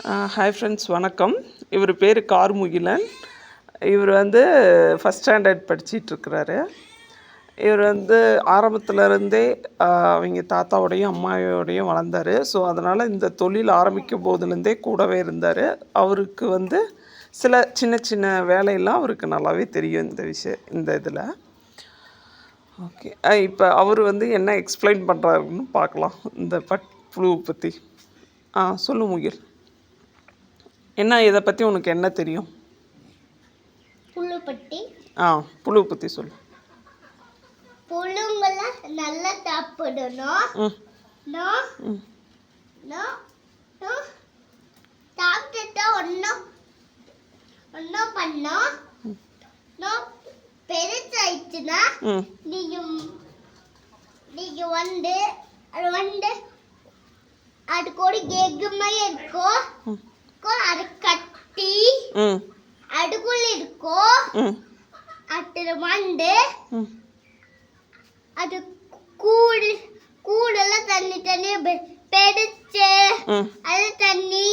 Hi friends, வணக்கம். இவர் பேர் கார்முகிலன். இவர் ஃபஸ்ட் ஸ்டாண்டர்ட் படிச்சிட்ருக்கிறாரு. இவர் ஆரம்பத்துலேருந்தே அவங்க தாத்தாவோடையும் அம்மாவோடையும் வளர்ந்தார். ஸோ அதனால் இந்த தொழில் ஆரம்பிக்கும் போதுலேருந்தே கூடவே இருந்தார். அவருக்கு சில சின்ன சின்ன வேலையெல்லாம் அவருக்கு நல்லாவே தெரியும் இந்த இதில். ஓகே, இப்போ அவர் என்ன எக்ஸ்பிளைன் பண்ணுறாருன்னு பார்க்கலாம் இந்த புழுவை பற்றி. சொல்லு முகில், என்ன இதை பற்றி உனக்கு என்ன தெரியும்? புழு பற்றி புழு பற்றி சொல்லு. புழுங்களை நல்லா சாப்பிடணும். சாப்பிட்டுட்டு ஒன்றும் பண்ணோம். பெருசாயிடுச்சுன்னா நீங்க அது கூட எக்குமே இருக்கும். அது கட்டி அதுக்குள்ள இருக்கும். அது கூடெல்லாம் தண்ணி பெருச்சு அது தண்ணி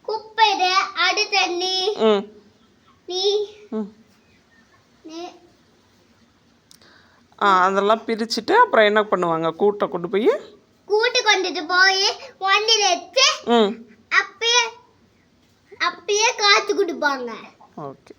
குப்பை அது தண்ணி அதெல்லாம் பிரிச்சுட்டு அப்புறம் என்ன பண்ணுவாங்க? கூட்டை கொண்டுட்டு போய் வண்டியில வச்சு அப்பயே காத்து கொடுப்பாங்க. ஓகே.